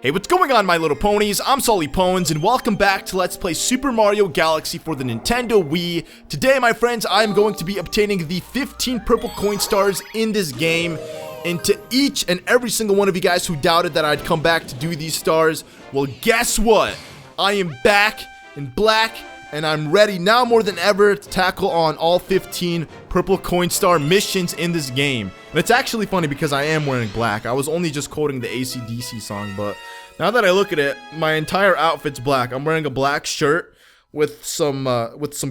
Hey, what's going on, my little ponies? I'm Sully Pones, and welcome back to Let's Play Super Mario Galaxy for the Nintendo Wii. Today, my friends, I'm going to be obtaining the 15 purple coin stars in this game. And to each and every single one of you guys who doubted that I'd come back to do these stars, well, guess what? I am back in black, and I'm ready now more than ever to tackle on all 15 purple coin star missions in this game. And it's actually funny because I am wearing black. I was only just quoting the AC/DC song, but now that I look at it, my entire outfit's black. I'm wearing a black shirt with some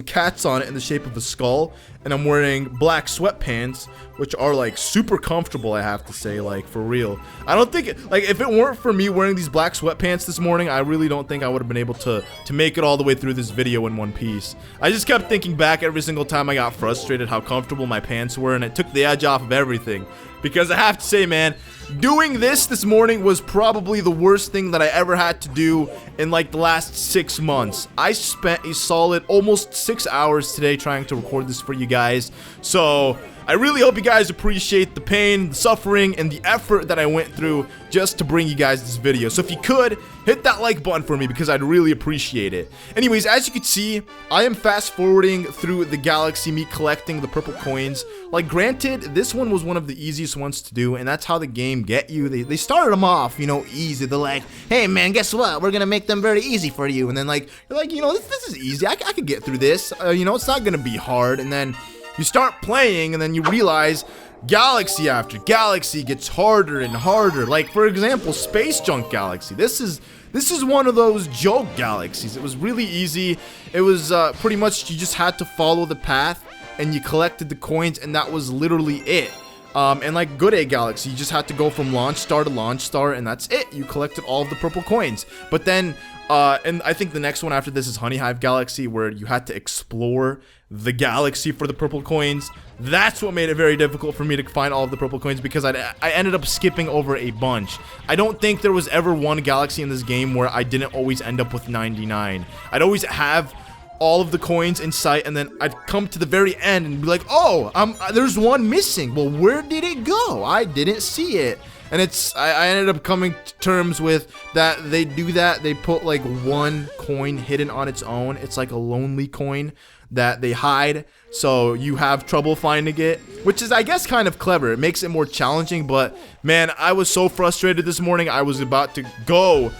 cats on it in the shape of a skull, and I'm wearing black sweatpants, which are like super comfortable, I have to say, like for real. I don't think like if it weren't for me wearing these black sweatpants this morning, I really don't think I would have been able to make it all the way through this video in one piece. I just kept thinking back every single time I got frustrated how comfortable my pants were, and it took the edge off of everything. Because I have to say, man, doing this morning was probably the worst thing that I ever had to do in like the last 6 months. I spent a solid almost 6 hours today trying to record this for you guys. So I really hope you guys appreciate the pain, the suffering, and the effort that I went through just to bring you guys this video. So if you could, hit that like button for me because I'd really appreciate it. Anyways, as you can see, I am fast forwarding through the galaxy, me collecting the purple coins. Like, granted, this one was one of the easiest ones to do, and that's how the game get you. They started them off, you know, easy. They're like, hey man, guess what? We're gonna make them very easy for you. And then like, you're like, you know, this is easy. I could get through this. You know, it's not gonna be hard. And then you start playing, and then you realize galaxy after galaxy gets harder and harder. Like, for example, Space Junk Galaxy. This is one of those joke galaxies. It was really easy. It was pretty much you just had to follow the path, and you collected the coins, and that was literally it. And like Good A Galaxy, you just had to go from launch star to launch star, and that's it. You collected all of the purple coins. But then, and I think the next one after this is Honeyhive Galaxy, where you had to explore the galaxy for the purple coins. That's what made it very difficult for me to find all of the purple coins, because I ended up skipping over a bunch. I don't think there was ever one galaxy in this game where I didn't always end up with 99. I'd always have all of the coins in sight, and then I'd come to the very end and be like, oh, there's one missing. Well, where did it go? I didn't see it. And I ended up coming to terms with that. They do that. They put like one coin hidden on its own. It's like a lonely coin that they hide, so you have trouble finding it, which is, I guess, kind of clever. It makes it more challenging. But man, I was so frustrated this morning. I was about to go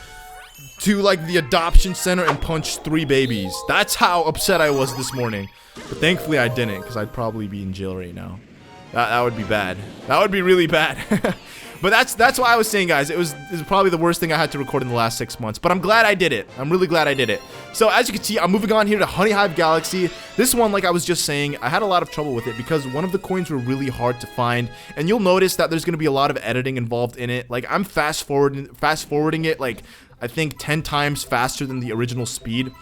to like the adoption center and punch 3 babies. That's how upset I was this morning. But thankfully I didn't, because I'd probably be in jail right now. That would be bad. That would be really bad. But that's why I was saying, guys, it was probably the worst thing I had to record in the last 6 months. But I'm glad I did it. I'm really glad I did it. So as you can see, I'm moving on here to Honeyhive Galaxy. This one, like I was just saying, I had a lot of trouble with it because one of the coins were really hard to find. And you'll notice that there's going to be a lot of editing involved in it. Like, I'm fast forwarding it, like, I think 10 times faster than the original speed.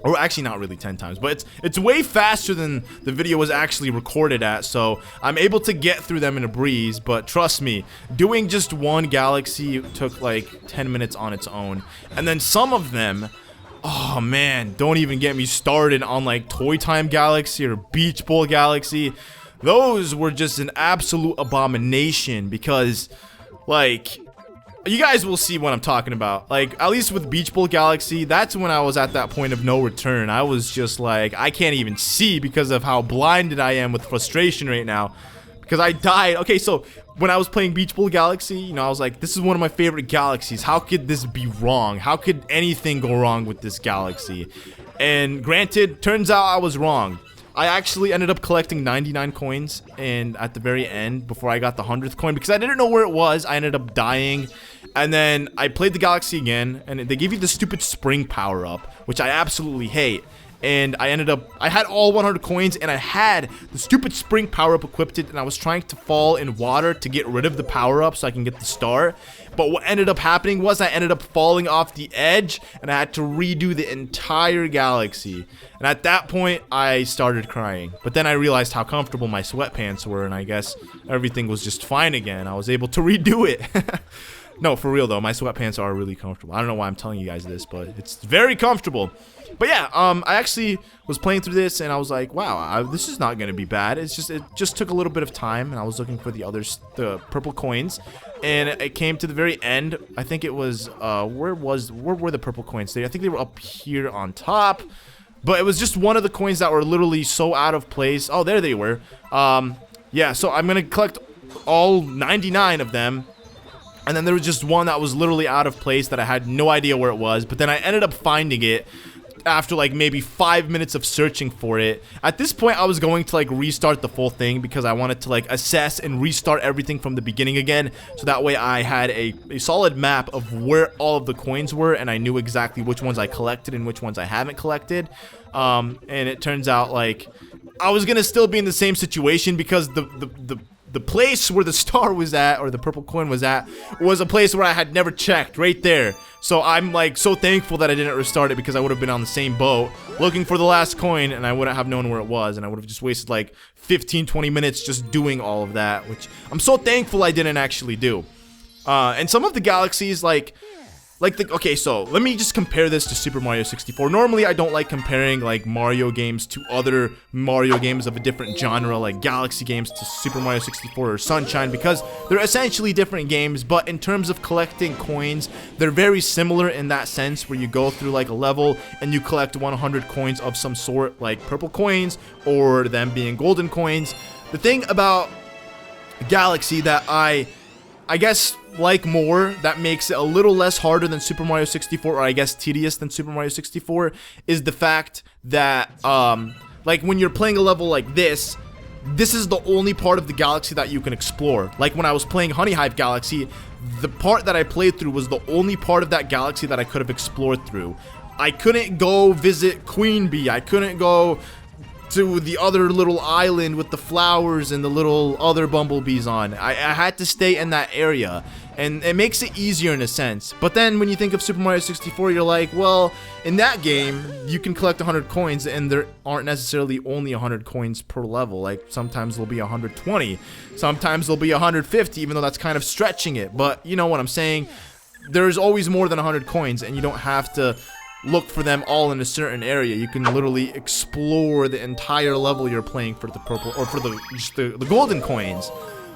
Or actually not really 10 times, but it's way faster than the video was actually recorded at, so I'm able to get through them in a breeze. But trust me, doing just one galaxy took like 10 minutes on its own. And then some of them, oh man, don't even get me started on like Toy Time Galaxy or Beach Bowl Galaxy. Those were just an absolute abomination because, like, you guys will see what I'm talking about. Like, at least with Beach Bowl Galaxy, that's when I was at that point of no return. I was just like, I can't even see because of how blinded I am with frustration right now. Because I died. Okay, so when I was playing Beach Bowl Galaxy, you know, I was like, this is one of my favorite galaxies. How could this be wrong? How could anything go wrong with this galaxy? And granted, turns out I was wrong. I actually ended up collecting 99 coins, and at the very end, before I got the 100th coin, because I didn't know where it was, I ended up dying. And then I played the galaxy again, and they give you the stupid spring power-up, which I absolutely hate. And I had all 100 coins, and I had the stupid spring power-up equipped, and I was trying to fall in water to get rid of the power-up so I can get the star. But what ended up happening was I ended up falling off the edge, and I had to redo the entire galaxy. And at that point, I started crying. But then I realized how comfortable my sweatpants were, and I guess everything was just fine again. I was able to redo it. No, for real though, my sweatpants are really comfortable. I don't know why I'm telling you guys this, but it's very comfortable. But yeah, I actually was playing through this, and I was like, wow, this is not gonna be bad. It just took a little bit of time, and I was looking for the purple coins. and it came to the very end. I think it was where were the purple coins? I think they were up here on top, but it was just one of the coins that were literally so out of place. Oh, there they were. Yeah, so I'm gonna collect all 99 of them, and then there was just one that was literally out of place that I had no idea where it was, but then I ended up finding it after like maybe 5 minutes of searching for it. At this point, I was going to like restart the full thing because I wanted to like assess and restart everything from the beginning again, so that way I had a solid map of where all of the coins were, and I knew exactly which ones I collected and which ones I haven't collected. And it turns out like I was gonna still be in the same situation because the place where the star was at, or the purple coin was at, was a place where I had never checked, right there. So I'm like so thankful that I didn't restart it, because I would have been on the same boat looking for the last coin, and I wouldn't have known where it was, and I would have just wasted like 15-20 minutes just doing all of that, which I'm so thankful I didn't actually do. And some of the galaxies, okay, so let me just compare this to Super Mario 64. Normally, I don't like comparing like Mario games to other Mario games of a different genre, like Galaxy games to Super Mario 64 or Sunshine, because they're essentially different games, but in terms of collecting coins, they're very similar in that sense, where you go through like a level and you collect 100 coins of some sort, like purple coins or them being golden coins. The thing about Galaxy that I guess like more, that makes it a little less harder than Super Mario 64, or I guess tedious than Super Mario 64, is the fact that like when you're playing a level like this is the only part of the galaxy that you can explore. Like when I was playing Honeyhive Galaxy, the part that I played through was the only part of that galaxy that I could have explored through. I couldn't go visit Queen Bee, I couldn't go to the other little island with the flowers and the little other bumblebees on. I had to stay in that area, and it makes it easier in a sense. But then when you think of Super Mario 64, you're like, well, in that game, you can collect 100 coins, and there aren't necessarily only 100 coins per level. Like, sometimes there'll be 120, sometimes there'll be 150, even though that's kind of stretching it. But you know what I'm saying? There's always more than 100 coins, and you don't have to look for them all in a certain area. You can literally explore the entire level you're playing for the purple, or for the golden coins.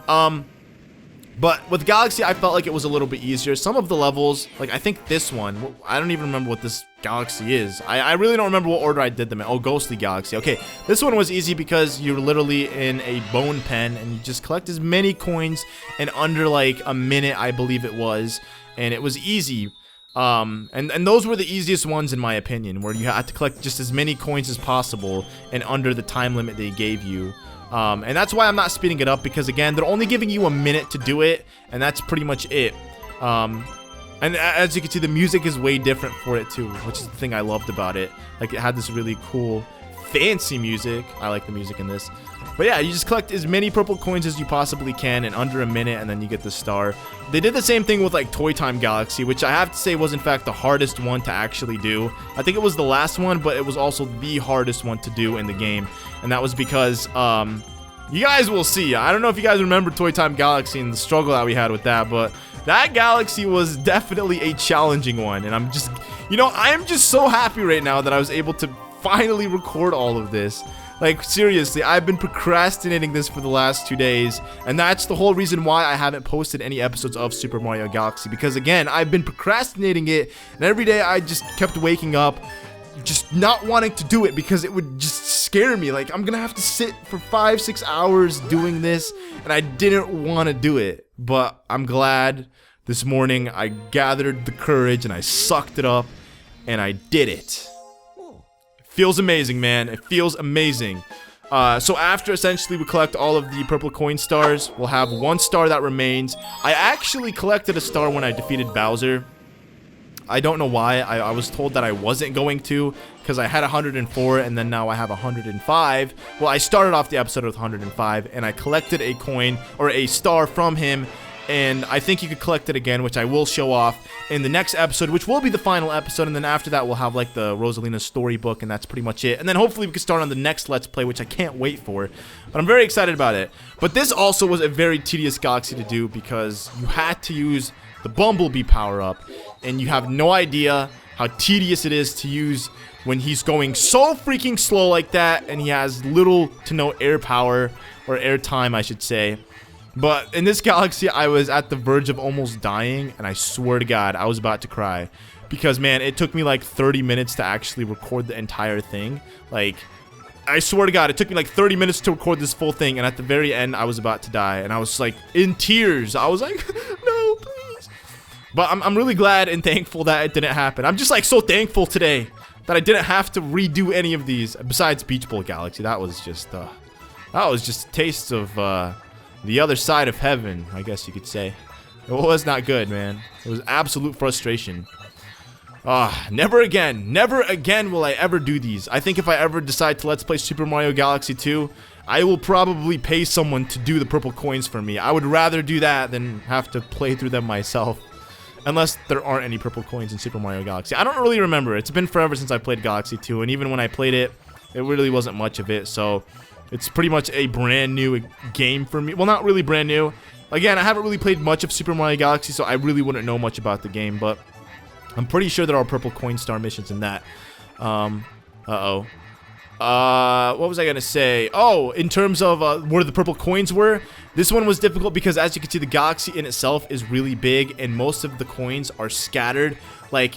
But with Galaxy, I felt like it was a little bit easier. Some of the levels, like I think this one, I don't even remember what this galaxy is. I really don't remember what order I did them in. Oh, Ghostly Galaxy. Okay, this one was easy because you're literally in a bone pen and you just collect as many coins in under like a minute, I believe it was, and it was easy. And those were the easiest ones in my opinion, where you had to collect just as many coins as possible and under the time limit they gave you. And that's why I'm not speeding it up, because again, they're only giving you a minute to do it, and that's pretty much it. And as you can see, the music is way different for it too, which is the thing I loved about it. Like, it had this really cool, fancy music. I like the music in this. But yeah, you just collect as many purple coins as you possibly can in under a minute, and then you get the star. They did the same thing with like Toy Time Galaxy, which I have to say was in fact the hardest one to actually do. I think it was the last one, but it was also the hardest one to do in the game. And that was because, you guys will see. I don't know if you guys remember Toy Time Galaxy and the struggle that we had with that, but that galaxy was definitely a challenging one. And I'm just, you know, I am just so happy right now that I was able to finally record all of this. Like, seriously, I've been procrastinating this for the last 2 days, and that's the whole reason why I haven't posted any episodes of Super Mario Galaxy, because again, I've been procrastinating it, and every day I just kept waking up just not wanting to do it because it would just scare me. Like, I'm gonna have to sit for 5-6 hours doing this, and I didn't want to do it. But I'm glad this morning I gathered the courage and I sucked it up and I did it. Feels amazing, man. It feels amazing. So after essentially we collect all of the purple coin stars, we'll have one star that remains. I actually collected a star when I defeated Bowser. I don't know why. I was told that I wasn't going to, because I had 104 and then now I have 105. Well, I started off the episode with 105 and I collected a coin or a star from him, and I think you could collect it again, which I will show off in the next episode, which will be the final episode, and then after that we'll have like the Rosalina storybook, and that's pretty much it. And then hopefully we can start on the next Let's Play, which I can't wait for, but I'm very excited about it. But this also was a very tedious galaxy to do because you had to use the Bumblebee power-up, and you have no idea how tedious it is to use when he's going so freaking slow like that, and he has little to no air power, or air time I should say. But in this galaxy, I was at the verge of almost dying, and I swear to God, I was about to cry. Because, man, it took me like 30 minutes to actually record the entire thing. Like, I swear to God, it took me like 30 minutes to record this full thing, and at the very end, I was about to die. And I was like, in tears. I was like, no, please. But I'm really glad and thankful that it didn't happen. I'm just like so thankful today that I didn't have to redo any of these. Besides Beach Bowl Galaxy, that was just a taste of the other side of heaven, I guess you could say. It was not good, man. It was absolute frustration. Never again will I ever do these. I think if I ever decide to Let's Play Super Mario Galaxy 2, I will probably pay someone to do the purple coins for me. I would rather do that than have to play through them myself. Unless there aren't any purple coins in Super Mario Galaxy. I don't really remember. It's been forever since I played Galaxy 2, and even when I played it, it really wasn't much of it, so it's pretty much a brand new game for me. Well, not really brand new. Again, I haven't really played much of Super Mario Galaxy, so I really wouldn't know much about the game, but I'm pretty sure there are purple coin star missions in that. What was I gonna say? Oh, in terms of where the purple coins were, this one was difficult because, as you can see, the galaxy in itself is really big, and most of the coins are scattered. Like,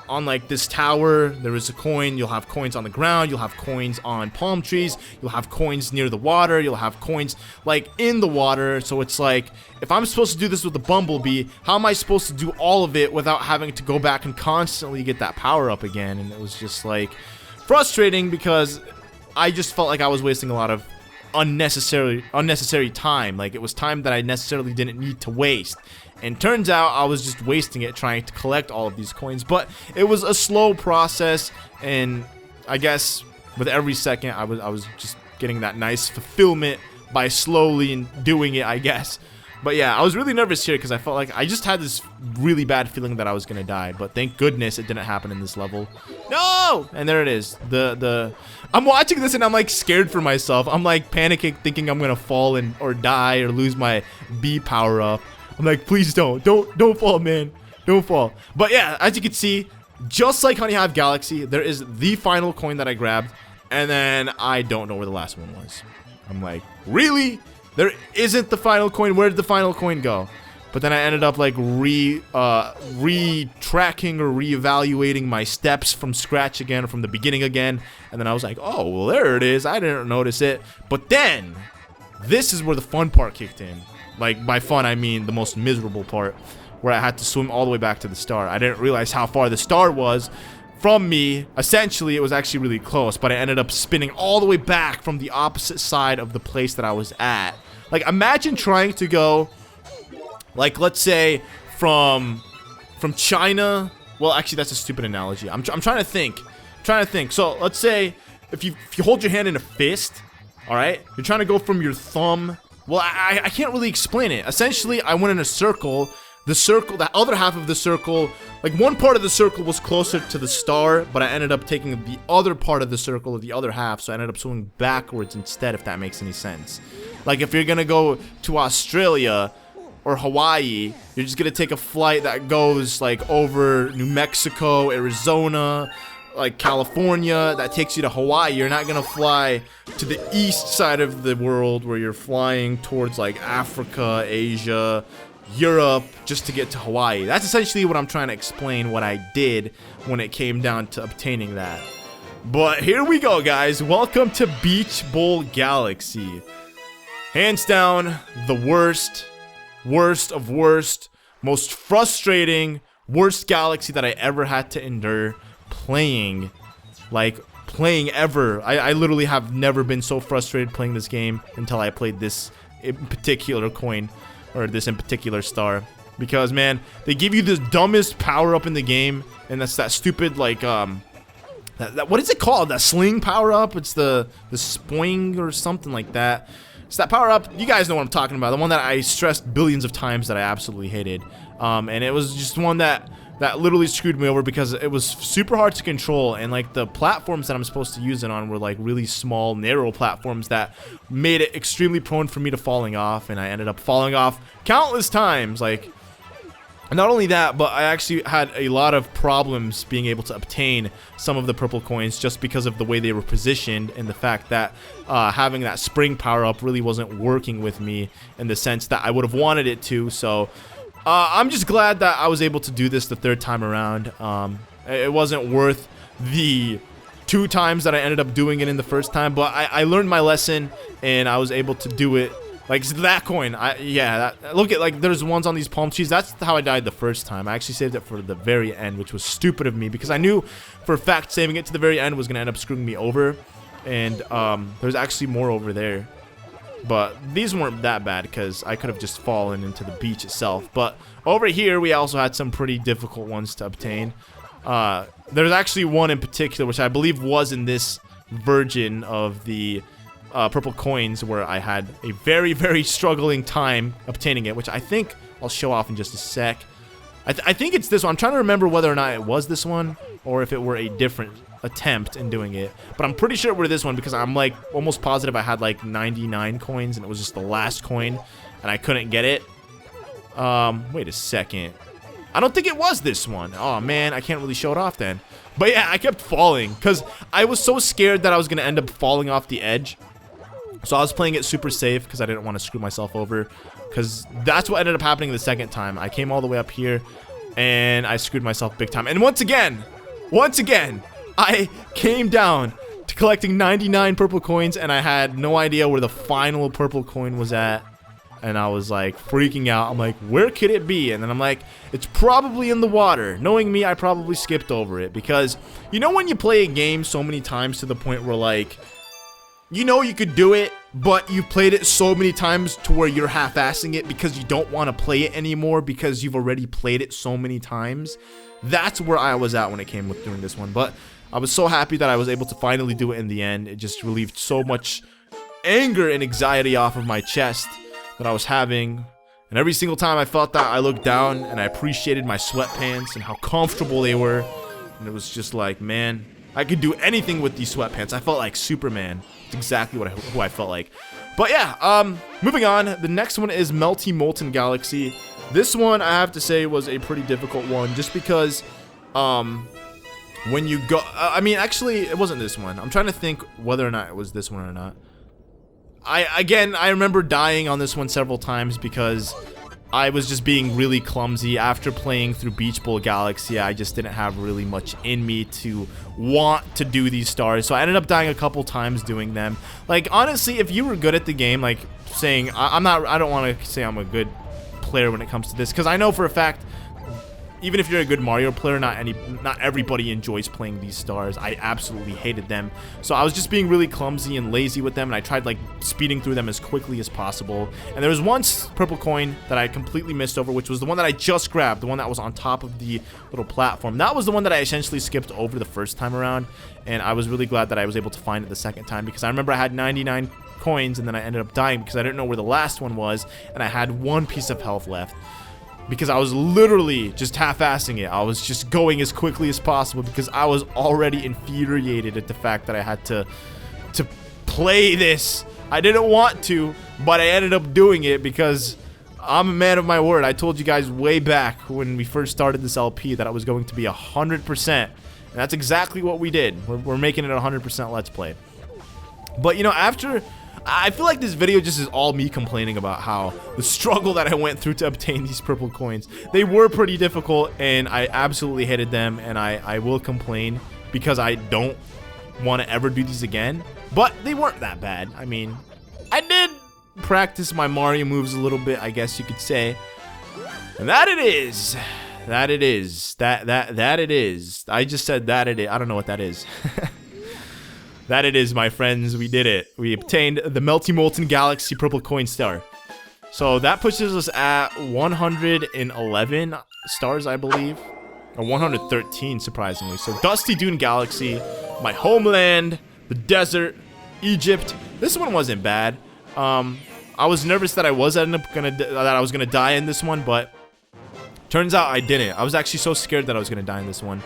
on like this tower, there is a coin. You'll have coins on the ground. You'll have coins on palm trees. You'll have coins near the water. You'll have coins like in the water. So it's like, if I'm supposed to do this with the bumblebee, how am I supposed to do all of it without having to go back and constantly get that power up again? And it was just like frustrating because I just felt like I was wasting a lot of unnecessary time. Like, it was time that I necessarily didn't need to waste. And turns out I was just wasting it trying to collect all of these coins. But it was a slow process, and I guess with every second I was just getting that nice fulfillment by slowly doing it, I guess. But yeah, I was really nervous here because I felt like I just had this really bad feeling that I was gonna die. But thank goodness it didn't happen in this level. No! And there it is. I'm watching this and I'm like scared for myself. I'm like panicking, thinking I'm gonna fall or die or lose my B power up. I'm like, please don't fall, man. Don't fall. But yeah, as you can see, just like Honeyhive Galaxy, there is the final coin that I grabbed, and then I don't know where the last one was. I'm like, really? There isn't the final coin. Where did the final coin go? But then I ended up like re-tracking or re-evaluating my steps from scratch again, or from the beginning again. And then I was like, oh, well, there it is. I didn't notice it. But then, this is where the fun part kicked in. Like, by fun, I mean the most miserable part, where I had to swim all the way back to the star. I didn't realize how far the star was from me. Essentially, it was actually really close, but I ended up spinning all the way back from the opposite side of the place that I was at. Like, imagine trying to go, like, let's say, from China. Well, actually, that's a stupid analogy. I'm trying to think. So, let's say, if you hold your hand in a fist, all right? You're trying to go from your thumb. Well, I can't really explain it. Essentially, I went in a circle. The other half of the circle, like one part of the circle was closer to the star, but I ended up taking the other part of the circle, or the other half, so I ended up swimming backwards instead, if that makes any sense. Like, if you're gonna go to Australia or Hawaii, you're just gonna take a flight that goes like over New Mexico, Arizona, like California, that takes you to Hawaii. You're not gonna fly to the east side of the world where you're flying towards like Africa, Asia, Europe, just to get to Hawaii. That's essentially what I'm trying to explain, what I did when it came down to obtaining that. But here we go, guys. Welcome to Beach Bowl Galaxy. Hands down, the worst of worst, most frustrating, worst galaxy that I ever had to endure playing ever. I literally have never been so frustrated playing this game until I played this in particular coin, or this in particular star, because, man, they give you the dumbest power up in the game, and that's that stupid, like, what is it called? That sling power up? It's the spoing or something like that. It's that power up. You guys know what I'm talking about. The one that I stressed billions of times that I absolutely hated. And it was just one that literally screwed me over because it was super hard to control, and like the platforms that I'm supposed to use it on were like really small, narrow platforms that made it extremely prone for me to falling off, and I ended up falling off countless times. Like, Not only that, but I actually had a lot of problems being able to obtain some of the purple coins just because of the way they were positioned and the fact that having that spring power-up really wasn't working with me in the sense that I would have wanted it to. So I'm just glad that I was able to do this the third time around. It wasn't worth the 2 times that I ended up doing it in the first time, but I learned my lesson and I was able to do it. Like that coin, look at, like, there's ones on these palm trees. That's how I died the first time. I actually saved it for the very end, which was stupid of me because I knew for a fact saving it to the very end was gonna end up screwing me over. And there's actually more over there, but these weren't that bad because I could have just fallen into the beach itself. But over here we also had some pretty difficult ones to obtain. There's actually one in particular which I believe was in this version of the purple coins where I had a very, very struggling time obtaining it, which I think I'll show off in just a sec. I think it's this one. I'm trying to remember whether or not it was this one or if it were a different attempt in doing it, but I'm pretty sure it were this one because I'm like almost positive I had like 99 coins and it was just the last coin and I couldn't get it. Wait a second. I don't think it was this one. Oh man, I can't really show it off then. But yeah, I kept falling because I was so scared that I was gonna end up falling off the edge. So I was playing it super safe because I didn't want to screw myself over, because that's what ended up happening the second time. I came all the way up here and I screwed myself big time. And once again, I came down to collecting 99 purple coins and I had no idea where the final purple coin was at. And I was like freaking out. I'm like, where could it be? And then I'm like, it's probably in the water. Knowing me, I probably skipped over it because, you know, when you play a game so many times to the point where, like, you know you could do it, but you played it so many times to where you're half-assing it because you don't want to play it anymore because you've already played it so many times. That's where I was at when it came with doing this one. But I was so happy that I was able to finally do it in the end. It just relieved so much anger and anxiety off of my chest that I was having. And every single time I felt that, I looked down and I appreciated my sweatpants and how comfortable they were. And it was just like, man, I could do anything with these sweatpants. I felt like Superman. It's exactly who I felt like. But yeah, moving on. The next one is Melty Molten Galaxy. This one, I have to say, was a pretty difficult one just because when you go... I mean, actually, it wasn't this one. I'm trying to think whether or not it was this one or not. I remember dying on this one several times because I was just being really clumsy. After playing through Beach Bowl Galaxy, I just didn't have really much in me to want to do these stars. So I ended up dying a couple times doing them. Like, honestly, if you were good at the game, like saying, I don't want to say I'm a good player when it comes to this, because I know for a fact, even if you're a good Mario player, not everybody enjoys playing these stars. I absolutely hated them. So I was just being really clumsy and lazy with them, and I tried like speeding through them as quickly as possible. And there was one purple coin that I completely missed over, which was the one that I just grabbed, the one that was on top of the little platform. That was the one that I essentially skipped over the first time around, and I was really glad that I was able to find it the second time, because I remember I had 99 coins and then I ended up dying because I didn't know where the last one was, and I had 1 piece of health left. Because I was literally just half-assing it. I was just going as quickly as possible because I was already infuriated at the fact that I had to play this. I didn't want to, but I ended up doing it because I'm a man of my word. I told you guys way back when we first started this LP that I was going to be 100%. And that's exactly what we did. We're making it 100% Let's Play. But, you know, I feel like this video just is all me complaining about how the struggle that I went through to obtain these purple coins. They were pretty difficult, and I absolutely hated them, and I will complain because I don't want to ever do these again. But they weren't that bad. I mean, I did practice my Mario moves a little bit, I guess you could say. And that it is. That it is. That it is. I just said that it is. I don't know what that is. That it is, my friends. We did it. We obtained the Melty Molten Galaxy Purple Coin Star. So that pushes us at 111 stars, I believe. Or 113, surprisingly. So Gusty, Dune Galaxy, my homeland, the desert, Egypt. This one wasn't bad. I was nervous that I was gonna die in this one, but turns out I didn't. I was actually so scared that I was gonna die in this one.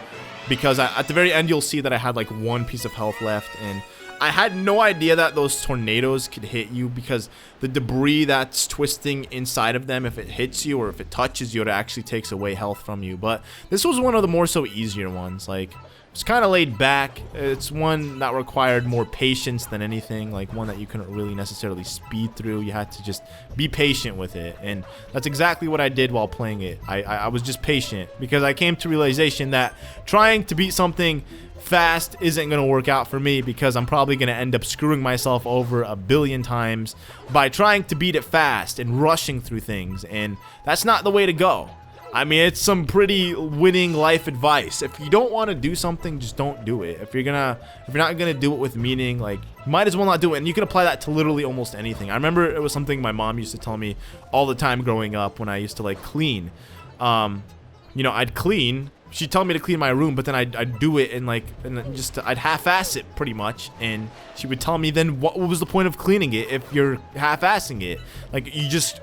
Because at the very end, you'll see that I had like 1 piece of health left, and I had no idea that those tornadoes could hit you because the debris that's twisting inside of them, if it hits you or if it touches you, it actually takes away health from you. But this was one of the more so easier ones. Like, it's kind of laid back. It's one that required more patience than anything, like one that you couldn't really necessarily speed through. You had to just be patient with it, and that's exactly what I did while playing it. I was just patient because I came to realization that trying to beat something fast isn't going to work out for me, because I'm probably going to end up screwing myself over a billion times by trying to beat it fast and rushing through things, and that's not the way to go. I mean, it's some pretty winning life advice. If you don't want to do something, just don't do it. If you're not gonna do it with meaning, like, might as well not do it. And you can apply that to literally almost anything. I remember it was something my mom used to tell me all the time growing up when I used to like clean. You know, I'd clean. She'd tell me to clean my room, but then I'd do it and I'd half-ass it pretty much. And she would tell me, then what was the point of cleaning it if you're half-assing it? Like,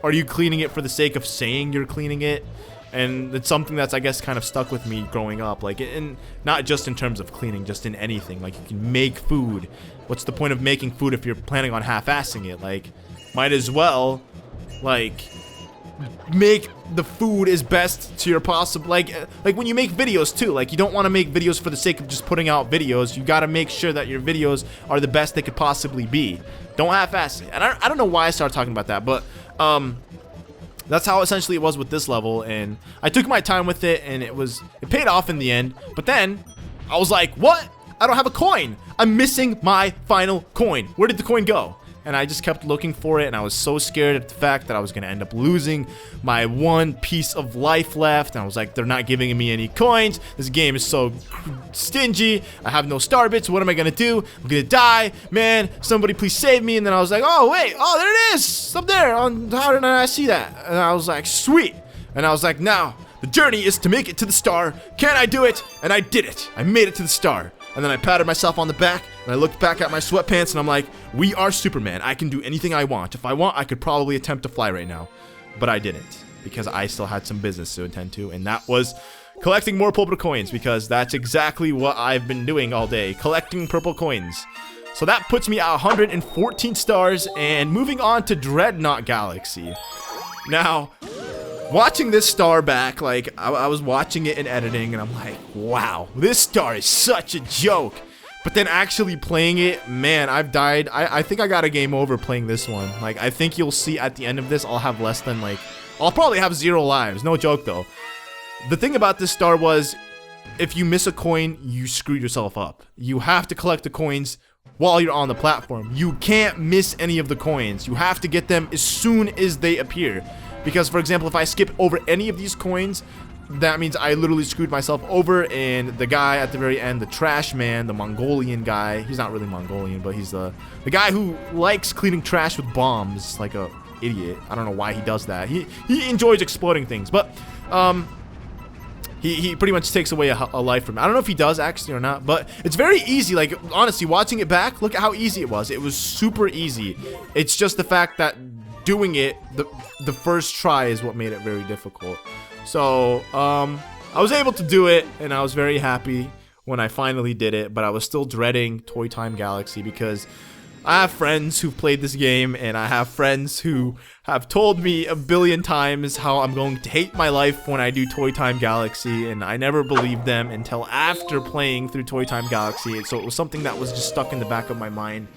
are you cleaning it for the sake of saying you're cleaning it? And it's something that's, I guess, kind of stuck with me growing up. Like, and not just in terms of cleaning, just in anything. Like, you can make food. What's the point of making food if you're planning on half-assing it? Like, might as well, like, make the food as best to your possible. Like when you make videos too. Like, you don't want to make videos for the sake of just putting out videos. You got to make sure that your videos are the best they could possibly be. Don't half-ass it. And I don't know why I started talking about that, but that's how essentially it was with this level, and I took my time with it, and it paid off in the end. But then I was like, what? I don't have a coin. I'm missing my final coin. Where did the coin go? And I just kept looking for it, and I was so scared at the fact that I was going to end up losing my one piece of life left. And I was like, they're not giving me any coins. This game is so stingy. I have no star bits. What am I going to do? I'm going to die. Man, somebody please save me. And then I was like, oh, wait. Oh, there it is. Up there. How did I see that? And I was like, sweet. And I was like, now, the journey is to make it to the star. Can I do it? And I did it. I made it to the star. And then I patted myself on the back, and I looked back at my sweatpants, and I'm like, we are Superman. I can do anything I want. If I want, I could probably attempt to fly right now. But I didn't, because I still had some business to attend to, and that was collecting more purple coins, because that's exactly what I've been doing all day, collecting purple coins. So that puts me at 114 stars, and moving on to Dreadnought Galaxy. Now, watching this star back, like, I was watching it in editing, and I'm like, wow, this star is such a joke. But then actually playing it, man, I've died. I think I got a game over playing this one. Like, I think you'll see at the end of this, I'll have less than, like, I'll probably have 0 lives. No joke, though. The thing about this star was, if you miss a coin, you screwed yourself up. You have to collect the coins while you're on the platform. You can't miss any of the coins. You have to get them as soon as they appear. Because, for example, if I skip over any of these coins, that means I literally screwed myself over. And the guy at the very end, the trash man, the Mongolian guy, he's not really Mongolian, but he's the guy who likes cleaning trash with bombs, like a idiot. I don't know why he does that. He enjoys exploding things, but he pretty much takes away a life from me. I don't know if he does actually or not, but it's very easy. Like, honestly, watching it back, look at how easy it was. It was super easy. It's just the fact that doing it the first try is what made it very difficult. So I was able to do it, and I was very happy when I finally did it, but I was still dreading Toy Time Galaxy, because I have friends who've played this game, and I have friends who have told me a billion times how I'm going to hate my life when I do Toy Time Galaxy, and I never believed them until after playing through Toy Time Galaxy. So it was something that was just stuck in the back of my mind.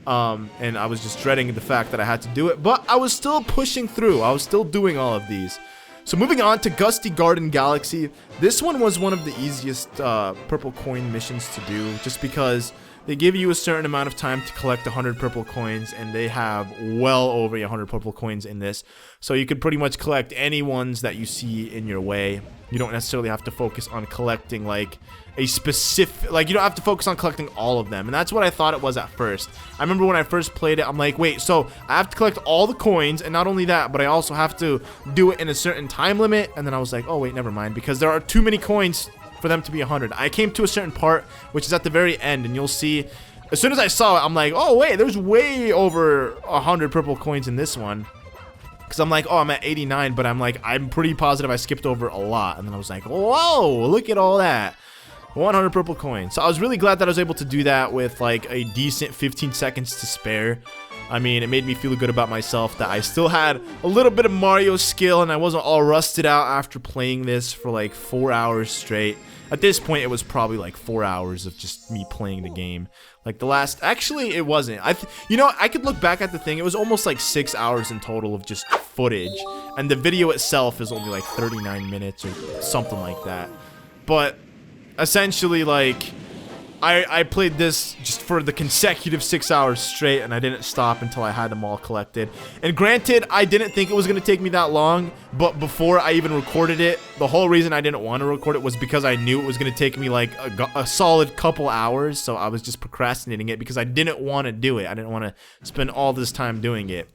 And I was just dreading the fact that I had to do it, but I was still pushing through. I was still doing all of these. So moving on to Gusty Garden Galaxy. This one was one of the easiest purple coin missions to do, just because they give you a certain amount of time to collect 100 purple coins, and they have well over 100 purple coins in this. So you could pretty much collect any ones that you see in your way. You don't necessarily have to focus on collecting like a specific, like, you don't have to focus on collecting all of them. And that's what I thought it was at first. I remember when I first played it, I'm like, wait, so I have to collect all the coins, and not only that, but I also have to do it in a certain time limit. And then I was like, oh wait, never mind, because there are too many coins for them to be 100. I came to a certain part, which is at the very end, and you'll see, as soon as I saw it, I'm like, oh wait, there's way over 100 purple coins in this one. Because I'm like, oh, I'm at 89, but I'm like, I'm pretty positive I skipped over a lot. And then I was like, whoa, look at all that. 100 purple coins. So I was really glad that I was able to do that with like a decent 15 seconds to spare. I mean, it made me feel good about myself that I still had a little bit of Mario skill and I wasn't all rusted out after playing this for like 4 hours straight. At this point, it was probably like 4 hours of just me playing the game. Like the last, actually, it wasn't. You know, I could look back at the thing. It was almost like 6 hours in total of just footage. And the video itself is only like 39 minutes or something like that. But essentially, like, I played this just for the consecutive 6 hours straight, and I didn't stop until I had them all collected. And granted, I didn't think it was going to take me that long, but before I even recorded it, the whole reason I didn't want to record it was because I knew it was going to take me like a solid couple hours, so I was just procrastinating it because I didn't want to do it. I didn't want to spend all this time doing it.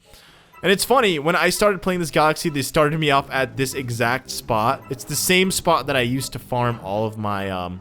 And it's funny, when I started playing this galaxy, they started me off at this exact spot. It's the same spot that I used to farm all of my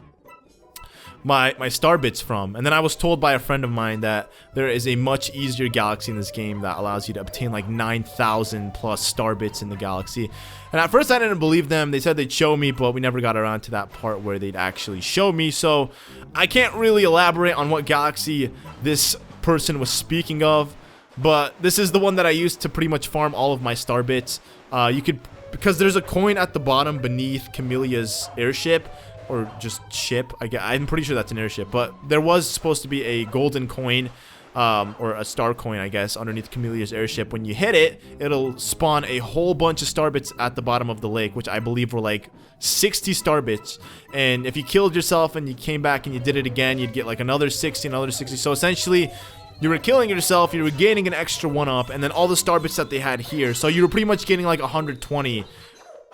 my star bits from. And then I was told by a friend of mine that there is a much easier galaxy in this game that allows you to obtain like 9,000 plus star bits in the galaxy. And at first I didn't believe them. They said they'd show me, but we never got around to that part where they'd actually show me. So I can't really elaborate on what galaxy this person was speaking of, but this is the one that I used to pretty much farm all of my star bits. You could, because there's a coin at the bottom beneath Camelia's airship, or just ship. I'm pretty sure that's an airship, but there was supposed to be a golden coin, or a star coin, I guess, underneath Camelia's airship. When you hit it, it'll spawn a whole bunch of star bits at the bottom of the lake, which I believe were like 60 star bits. And if you killed yourself and you came back and you did it again, you'd get like another 60, another 60. So essentially, you were killing yourself, you were gaining an extra one up, and then all the star bits that they had here. So you were pretty much getting like 120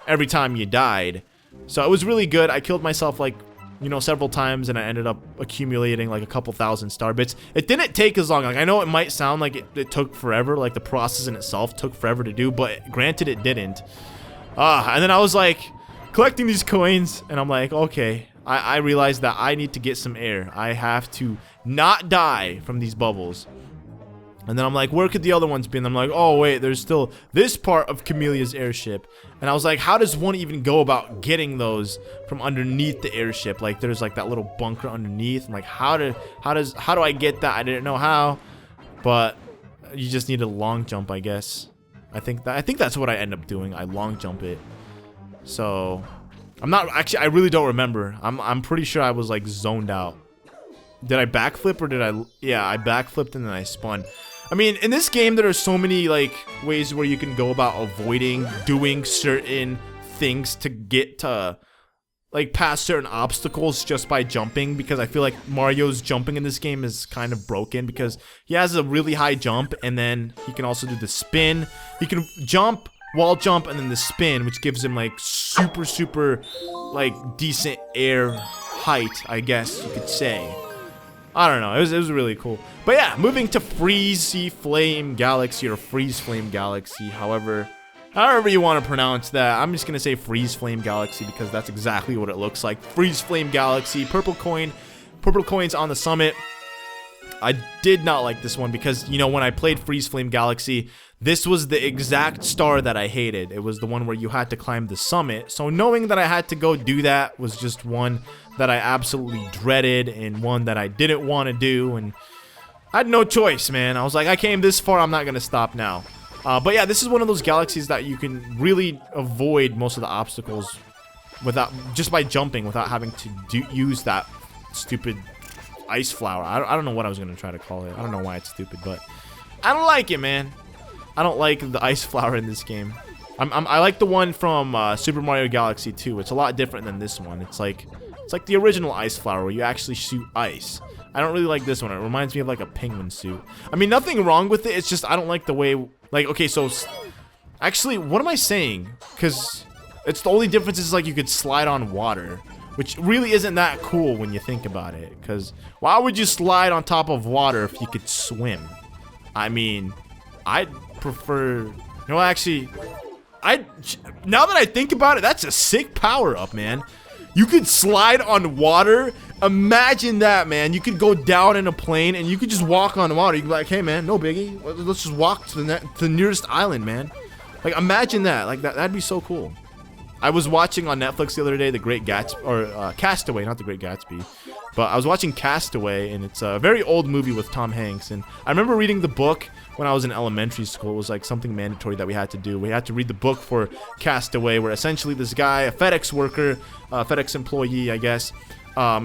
every time you died. So it was really good. I killed myself like, you know, several times, and I ended up accumulating like a couple thousand star bits. It didn't take as long. Like, I know it might sound like it took forever, like the process in itself took forever to do, but granted it didn't. And then I was like collecting these coins, and I'm like, okay, I realized that I need to get some air. I have to not die from these bubbles. And then I'm like, where could the other ones be? And I'm like, oh wait, there's still this part of Camelia's airship. And I was like, how does one even go about getting those from underneath the airship? Like, there's like that little bunker underneath. I'm like, how do I get that? I didn't know how, but you just need a long jump, I guess. I think that's what I end up doing. I long jump it. So I'm not actually. I really don't remember. I'm pretty sure I was like zoned out. Did I backflip or did I? Yeah, I backflipped and then I spun. I mean, in this game, there are so many, like, ways where you can go about avoiding doing certain things to get to, like, past certain obstacles just by jumping, because I feel like Mario's jumping in this game is kind of broken, because he has a really high jump, and then he can also do the spin. He can jump, wall jump, and then the spin, which gives him, like, super, like, decent air height, I guess you could say. I don't know. It was really cool. But yeah, moving to Freezeflame Galaxy, or Freezeflame Galaxy, however you want to pronounce that. I'm just going to say Freezeflame Galaxy because that's exactly what it looks like. Freezeflame Galaxy, purple coins on the summit. I did not like this one because, you know, when I played Freezeflame Galaxy, this was the exact star that I hated. It was the one where you had to climb the summit. So knowing that I had to go do that was just one that I absolutely dreaded and one that I didn't want to do. And I had no choice, man. I was like, I came this far, I'm not going to stop now. But yeah, this is one of those galaxies that you can really avoid most of the obstacles without, just by jumping, without having to use that stupid ice flower. I don't know what I was going to try to call it. I don't know why it's stupid, but I don't like it, man. I don't like the ice flower in this game. I like the one from Super Mario Galaxy 2. It's a lot different than this one. It's like the original ice flower where you actually shoot ice. I don't really like this one. It reminds me of like a penguin suit. I mean, nothing wrong with it. It's just I don't like the way, like, okay, so actually, what am I saying? Because it's the only difference is like you could slide on water, which really isn't that cool when you think about it. Because why would you slide on top of water if you could swim? I mean, I'd prefer, you know, actually, now that I think about it, that's a sick power-up, man. You could slide on water. Imagine that, man. You could go down in a plane and you could just walk on water. You could be like, hey, man, no biggie. Let's just walk to the nearest island, man. Like, imagine that. Like, that'd be so cool. I was watching on Netflix the other day, The Great Gatsby, or Castaway, not The Great Gatsby. But I was watching Castaway, and it's a very old movie with Tom Hanks. And I remember reading the book when I was in elementary school. It was like something mandatory that we had to do. We had to read the book for Castaway, where essentially this guy, a FedEx worker, FedEx employee, I guess,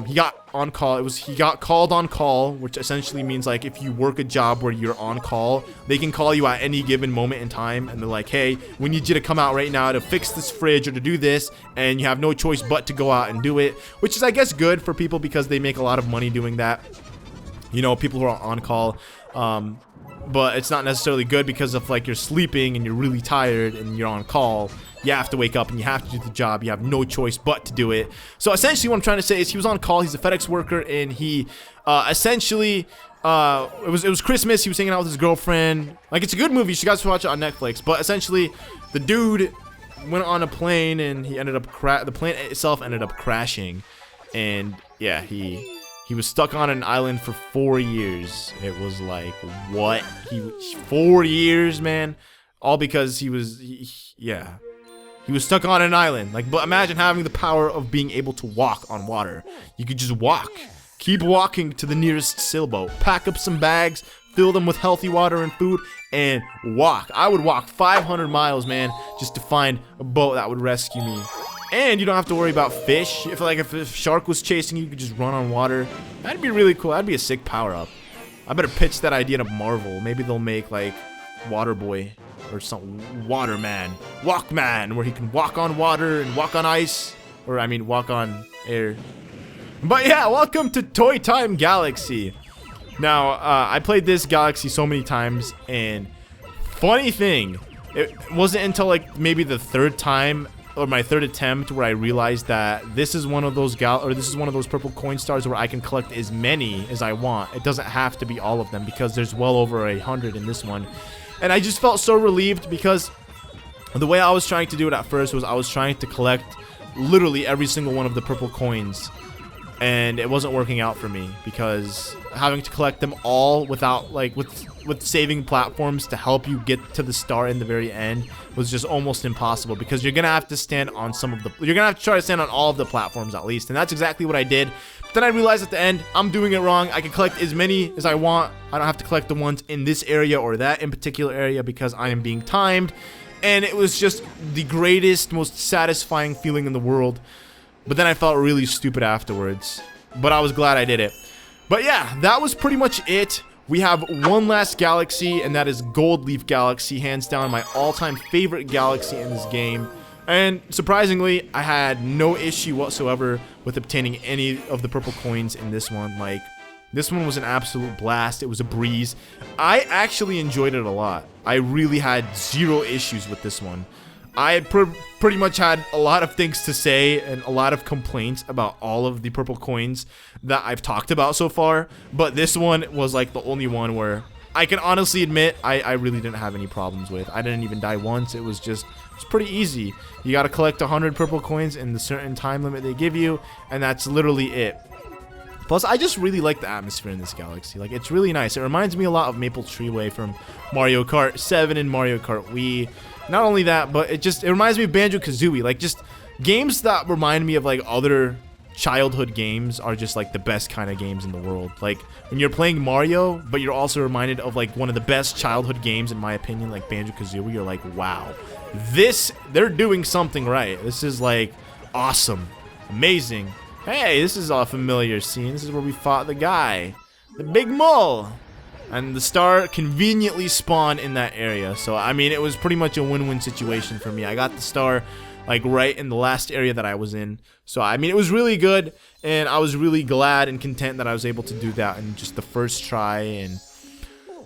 he got on call. He got called on call, which essentially means like if you work a job where you're on call, they can call you at any given moment in time, and they're like, hey, we need you to come out right now to fix this fridge or to do this, and you have no choice but to go out and do it, which is, I guess, good for people because they make a lot of money doing that. You know, people who are on call. But it's not necessarily good because if like you're sleeping and you're really tired and you're on call, you have to wake up and you have to do the job. You have no choice but to do it. So essentially what I'm trying to say is he was on call. He's a FedEx worker, and he essentially it was Christmas. He was hanging out with his girlfriend. Like, it's a good movie. You guys should watch it on Netflix. But essentially the dude went on a plane, and he ended up the plane itself ended up crashing. And yeah, he was stuck on an island for 4 years. It was like, what? 4 years, man. All because he was stuck on an island. Like, but imagine having the power of being able to walk on water. You could just walk. Keep walking to the nearest sailboat. Pack up some bags, fill them with healthy water and food, and walk. I would walk 500 miles, man, just to find a boat that would rescue me. And you don't have to worry about fish. If a shark was chasing you, you could just run on water. That'd be really cool. That'd be a sick power-up. I better pitch that idea to Marvel. Maybe they'll make, like, Water Boy or something. Waterman. Walkman, where he can walk on water and walk on ice. Or, I mean, walk on air. But yeah, welcome to Toy Time Galaxy. Now, I played this Galaxy so many times, and funny thing, it wasn't until, like, maybe the third time or my third attempt where I realized that this is one of those purple coin stars where I can collect as many as I want. It doesn't have to be all of them because there's well over 100 in this one. And I just felt so relieved because the way I was trying to do it at first was I was trying to collect literally every single one of the purple coins, and it wasn't working out for me because having to collect them all without, like, with saving platforms to help you get to the star in the very end was just almost impossible, because you're gonna have to stand on you're gonna have to try to stand on all of the platforms at least, and that's exactly what I did. But then I realized at the end I'm doing it wrong. I can collect as many as I want. I don't have to collect the ones in this area or that in particular area because I am being timed, and it was just the greatest, most satisfying feeling in the world. But then I felt really stupid afterwards, but I was glad I did it. But yeah, that was pretty much it. We have one last galaxy, and that is Gold Leaf Galaxy, hands down my all-time favorite galaxy in this game. And surprisingly, I had no issue whatsoever with obtaining any of the purple coins in this one. Like, this one was an absolute blast. It was a breeze. I actually enjoyed it a lot. I really had zero issues with this one. I had pretty much had a lot of things to say and a lot of complaints about all of the purple coins that I've talked about so far, but this one was like the only one where I can honestly admit I really didn't have any problems with. I didn't even die once. It was pretty easy. You gotta collect 100 purple coins in the certain time limit they give you, and that's literally it. Plus, I just really like the atmosphere in this galaxy. Like, it's really nice. It reminds me a lot of Maple Treeway from Mario Kart 7 and Mario Kart Wii. Not only that, but it reminds me of Banjo-Kazooie. Like, just games that remind me of, like, other childhood games are just, like, the best kind of games in the world. Like, when you're playing Mario, but you're also reminded of, like, one of the best childhood games, in my opinion, like Banjo-Kazooie, you're like, wow. They're doing something right. This is, like, awesome. Amazing. Hey, this is a familiar scene. This is where we fought the guy. The Big Mole. And the star conveniently spawned in that area. So, I mean, it was pretty much a win-win situation for me. I got the star, like, right in the last area that I was in. So, I mean, it was really good. And I was really glad and content that I was able to do that in just the first try. And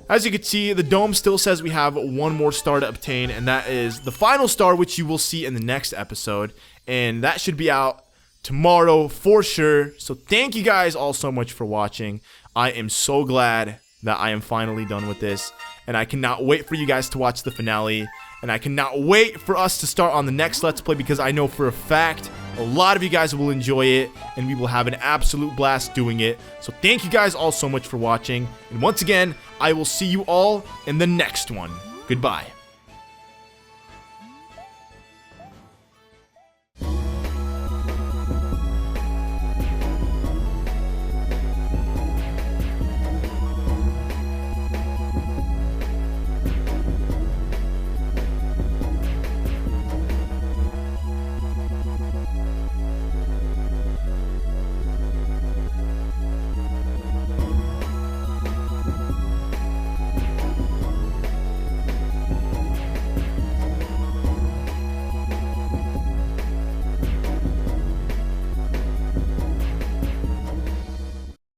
as you can see, the dome still says we have one more star to obtain. And that is the final star, which you will see in the next episode. And that should be out tomorrow for sure. So, thank you guys all so much for watching. I am so glad that I am finally done with this, and I cannot wait for you guys to watch the finale, and I cannot wait for us to start on the next Let's Play, because I know for a fact a lot of you guys will enjoy it, and we will have an absolute blast doing it. So thank you guys all so much for watching, and once again, I will see you all in the next one. Goodbye.